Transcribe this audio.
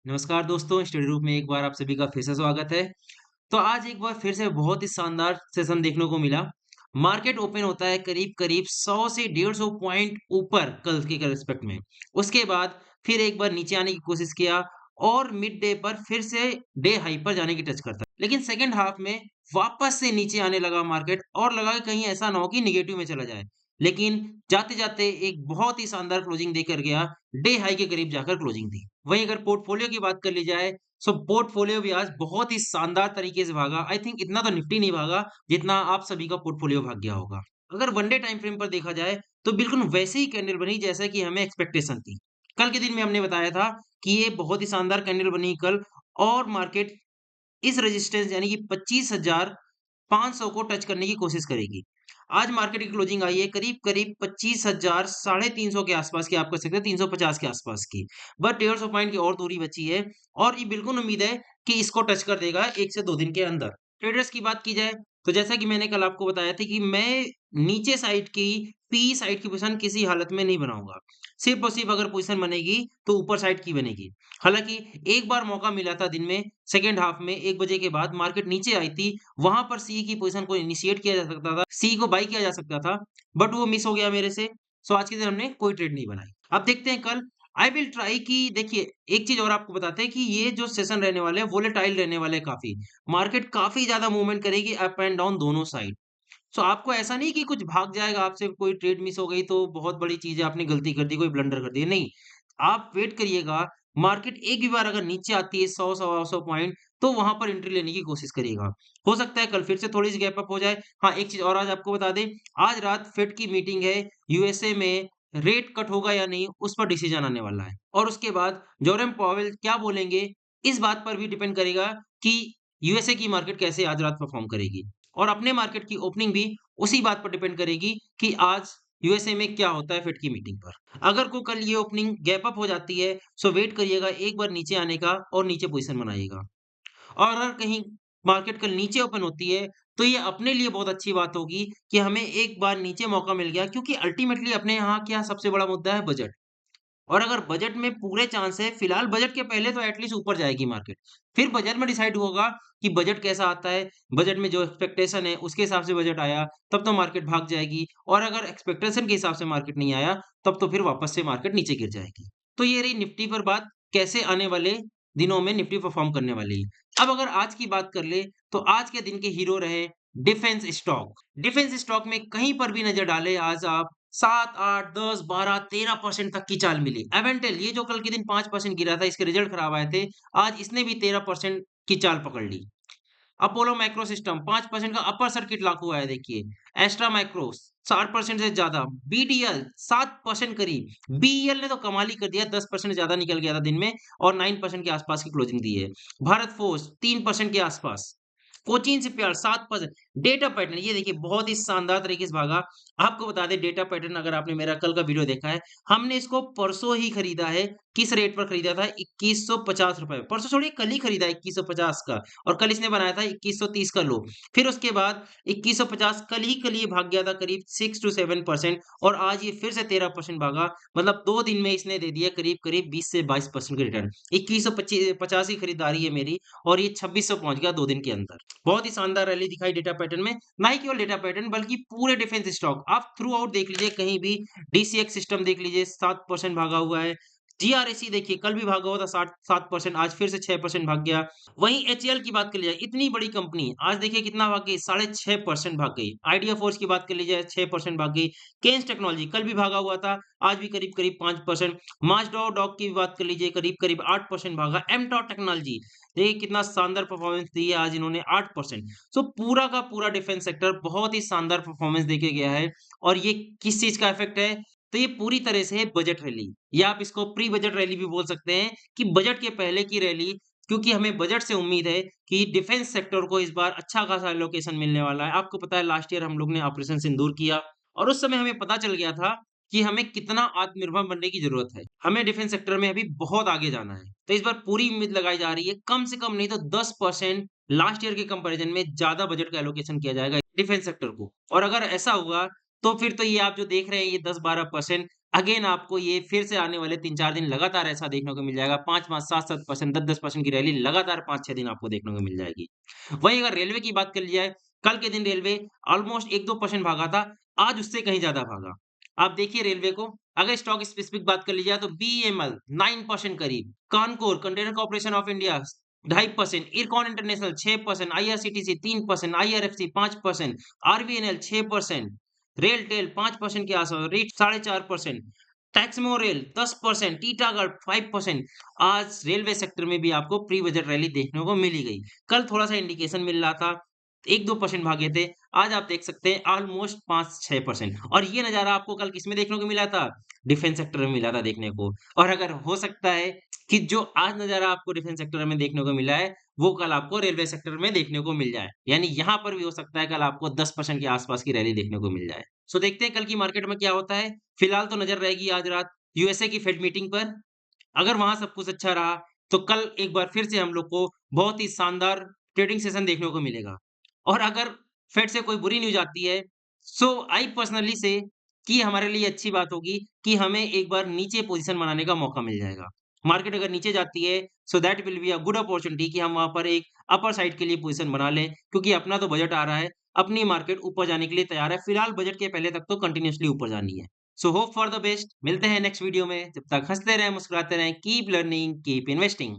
नमस्कार दोस्तों, study room में एक बार आप सभी का फिर से स्वागत है। तो आज एक बार फिर से बहुत ही शानदार सेशन देखने को मिला। मार्केट ओपन होता है करीब-करीब 100 से 150 पॉइंट ऊपर कल के रिस्पेक्ट में। उसके बाद फिर एक बार नीचे आने की कोशिश किया और मिड डे पर फिर से डे हाई पर जाने की टच करता है। लेकिन सेकंड हाफ में वापस से नीचे आने लगा मार्केट और लगा कि कहीं ऐसा ना हो कि नेगेटिव में चला जाए। लेकिन जाते-जाते एक बहुत ही शानदार क्लोजिंग देकर गया, डे हाई के करीब जाकर क्लोजिंग दी। वहीं अगर पोर्टफोलियो की बात कर ली जाए, सो पोर्टफोलियो भी आज बहुत ही शानदार तरीके से भागा। आई थिंक इतना तो निफ्टी नहीं भागा, जितना आप सभी का पोर्टफोलियो भाग गया होगा। अगर वन डे टाइम फ्रेम पर देखा जाए, तो बिल्कुल वैसे ही कैंडल बनी जैसा कि हमें एक्सपेक्टेशन थी। कल के दिन में हमने बताया था कि ये बहुत ही शानदार कैंडल बनी कल और मार्केट इस रेजिस्टेंस यानी कि 25,500 को टच करने की कोशिश करेगी। आज मार्केट की क्लोजिंग आई है करीब-करीब 25,000 साढ़े 300 के आसपास की आप कह सकते हैं 350 के आसपास की। बस 150 पॉइंट की और दूरी बची है और ये बिल्कुल उम्मीद है कि इसको टच कर देगा 1 से 2 दिन के अंदर। ट्रेडर्स की बात की जाए तो जैसा कि मैंने कल आपको बताया था कि मैं नीचे साइड की पी साइड की पोज़ीशन किसी हालत में नहीं बनाऊँगा। सिर्फ़ और सिर्फ़ अगर पोज़ीशन बनेगी तो ऊपर साइड की बनेगी। हालाँकि एक बार मौका मिला था दिन में सेकंड हाफ में 1 बजे के बाद मार्केट नीचे आई थी, वहाँ पर सी की पोज़ीशन को इनिशिएट किया जा सकता था, सी को बाय किया जा सकता था, बट वो मिस हो गया मेरे से। सो आज के दिन हमने कोई ट्रेड नहीं बनाई। अब देखते हैं कल आई विल ट्राई कि देखिए, एक चीज़ और आपको बताते हैं कि ये जो सेशन रहने वाले हैं, वोलेटाइल रहने वाले हैं काफ़ी। मार्केट काफ़ी ज़्यादा मूवमेंट करेगी अप एंड डाउन दोनों साइड। सो आपको ऐसा नहीं कि कुछ भाग जाएगा आपसे, कोई ट्रेड मिस हो गई तो बहुत बड़ी चीज़ है, आपने गलती कर दी, कोई ब्लंडर कर दिया, नहीं। आप वेट करिएगा, मार्केट एक भी बार अगर नीचे आती है 100 सवा 100 पॉइंट, तो वहाँ पर एंट्री लेने की कोशिश करिएगा। हो सकता है कल फिर से थोड़ी-सी गैप अप हो जाए। हाँ, एक चीज़ और आज आपको बता दें, आज रात फेड की मीटिंग है, यूएसए में रेट कट होगा या नहीं, उस पर डिसीजन आने वाला है। और उसके बाद जेरोम पावेल क्या बोलेंगे, इस बात पर भी डिपेंड करेगा कि यूएसए की मार्केट कैसे आज रात परफ़ॉर्म करेगी। और अपने मार्केट की ओपनिंग भी उसी बात पर डिपेंड करेगी कि आज यूएसए में क्या होता है फेड की मीटिंग पर। अगर को कल ये ओपनिंग गैप अप हो जाती है, सो वेट करिएगा एक बार नीचे आने का और नीचे पोज़ीशन बनाइएगा। और अगर कहीं मार्केट कल नीचे ओपन होती है, तो ये अपने लिए बहुत अच्छी बात होगी कि हमें एक बार नीचे मौका मिल गया क्योंकि अल्टीमेटली अपने यहाँ क्या सबसे बड़ा मुद्दा है बजट। और अगर बजट में पूरे चांस है, फिलहाल बजट के पहले तो एटलीस्ट ऊपर जाएगी मार्केट। फिर बजट में डिसाइड होगा कि बजट कैसा आता है, बजट में जो एक्सपेक्टेशन है उसके हिसाब से बजट आया, तब तो मार्केट भाग जाएगी और अगर एक्सपेक्टेशन के हिसाब से मार्केट नहीं आया, तब तो फिर वापस से मार्केट नीचे गिर जाएगी। तो ये रही निफ्टी पर बात, कैसे आने वाले दिनों में निफ्टी परफॉर्म करने वाली है। अब अगर आज की बात कर ले, तो आज के दिन के हीरो रहे डिफेंस स्टॉक। डिफेंस स्टॉक में कहीं पर भी नज़र डालें आज आप 7, 8, 10, 12, 13% तक की चाल मिली। एवेंटेल ये जो कल के दिन 5% गिरा था, इसके रिजल्ट खराब आए थे, आज इसने भी 13% की चाल पकड़ ली। अपोलो माइक्रो सिस्टम 5% का अपर सर्किट लॉक हुआ है देखिए। एस्ट्रा माइक्रो 60% से ज़्यादा, बीडीएल 7% करीब। बीईएल ने तो कमाल ही कर दिया, 10% ज़्यादा निकल गया था दिन में और 9% के आसपास की क्लोजिंग दी है। भारत फोर्ज 3% के आसपास। कोचिन शिपयार्ड 7%। डेटा पैटर्न ये देखिए बहुत ही शानदार तरीके से भागा। आपको बता दें डेटा पैटर्न अगर आपने मेरा कल का वीडियो देखा है, हमने इसको परसों ही खरीदा है। किस रेट पर खरीदा था? ₹2150 परसों छोड़िए कल ही खरीदा 2150 का और कल इसने बनाया था 2130 का लो। फिर उसके बाद 2150 कल ही भाग गया था करीब 6 टू 7% और आज ये फिर से 13% भागा। मतलब 2 दिन में इसने दे दिया करीब-करीब 20 से 22% का रिटर्न। 2150 की खरीदारी है मेरी और ये 2600 पहुँच गया 2 दिन के अंदर। बहुत ही शानदार रैली दिखाई डेटा पैटर्न में, ना ही केवल डेटा पैटर्न बल्कि पूरे डिफेंस स्टॉक आप थ्रू आउट देख लीजिए कहीं भी डीसीएक्स सिस्टम देख लीजिए 7% भागा हुआ है। जीआरएसी देखिए कल भी भागा हुआ था 60 7% आज फिर से 6% भाग गया। वहीं एचएएल की बात कर ली जाए इतनी बड़ी कंपनी आज देखिए कितना भाग गई 6.5% भाग गई। आइडिया फोर्स की बात कर ली जाए 6% भाग गई। केन्स टेक्नोलॉजी कल भी भागा हुआ था आज भी करीब-करीब 5%। माज़डाओ डॉक की भी बात कर लीजिए करीब-करीब 8% भागा। एमटॉस टेक्नोलॉजी देखिए कितना शानदार परफॉर्मेंस दी है आज इन्होंने 8%। सो पूरा का पूरा डिफेंस सेक्टर बहुत ही शानदार परफॉर्मेंस देके गया है और ये किस चीज़ का इफेक्ट है? तो ये पूरी तरह से है बजट रैली या आप इसको प्री बजट रैली भी बोल सकते हैं कि बजट के पहले की रैली क्योंकि हमें बजट से उम्मीद है कि डिफेंस सेक्टर को इस बार अच्छा खासा एलोकेशन मिलने वाला है। आपको पता है लास्ट ईयर हम लोग ने ऑपरेशन सिंदूर किया और उस समय हमें पता चल गया था कि हमें कितना आत्मनिर्भर बनने की ज़रूरत है। हमें डिफेंस सेक्टर में अभी बहुत आगे जाना है। तो इस बार पूरी उम्मीद लगाई जा रही है, कम से कम नहीं तो 10% लास्ट ईयर के कंपैरिज़न में ज़्यादा बजट का एलोकेशन किया जाएगा डिफेंस सेक्टर को। और अगर ऐसा हुआ, तो फिर तो ये आप जो देख रहे हैं ये 10-12% अगेन आपको ये फिर से आने वाले 3-4 दिन लगातार ऐसा देखने को मिल जाएगा। 5-5, 7-7%, 10-10% की रैली लगातार 5-6 दिन आपको देखने को मिल जाएगी। वहीं अगर रेलवे की बात कर ली जाए, कल के दिन रेलवे ऑलमोस्ट 1-2% भागा था, आज उससे कहीं ज़्यादा भागा। आप देखिए रेलवे को, अगर स्टॉक स्पेसिफिक बात कर ली जाए तो बीईएमएल 9% करीब, Concor container corporation of India 2.5%, Ircon international 6%, IRCTC 3%, IRFC 5%, RVNL 6%, RailTel 5% के आसपास, रीच 4.5%, टैक्समो रेल 10%, टीटागढ़ 5%। आज रेलवे सेक्टर में भी आपको प्री बजट रैली देखने को मिली गई। कल थोड़ा-सा इंडिकेशन मिल रहा था, 1-2% भागे थे। आज आप देख सकते हैं ऑलमोस्ट 5-6% और ये नज़ारा आपको कल किसमें देखने को मिला था? डिफेंस सेक्टर में मिला था देखने को। और अगर हो सकता है कि जो आज नज़ारा आपको डिफेंस सेक्टर में देखने को मिला है, वो कल आपको रेलवे सेक्टर में देखने को मिल जाए। यानी यहाँ पर भी हो सकता है कल आपको 10% के आस-पास की रैली देखने को मिल जाए। सो देखते हैं कल की मार्केट में क्या होता है। फिलहाल तो नज़र रहेगी आज रात यूएसए की फेड मीटिंग पर। अगर वहाँ सब कुछ अच्छा रहा, तो कल एक बार फिर से हम लोग को बहुत ही शानदार ट्रेडिंग सेशन देखने को मिलेगा। और अगर फेड से कोई बुरी न्यूज़ आती है, सो आई पर्सनली से कि हमारे लिए अच्छी बात होगी कि हमें एक बार नीचे पोज़ीशन बनाने का मौका मिल जाएगा। मार्केट अगर नीचे जाती है, so that will be a good opportunity कि हम वहाँ पर एक अपर साइड के लिए पोज़ीशन बना लें, क्योंकि अपना तो बजट आ रहा है, अपनी मार्केट ऊपर जाने के लिए तैयार है। फिलहाल बजट के पहले तक तो कंटीन्यूअसली ऊपर जानी है। So hope for the best. मिलते हैं नेक्स्ट वीडियो में। जब तक हँसते रहें, मुस्कुराते रहें, कीप लर्निंग, कीप इन्वेस्टिंग।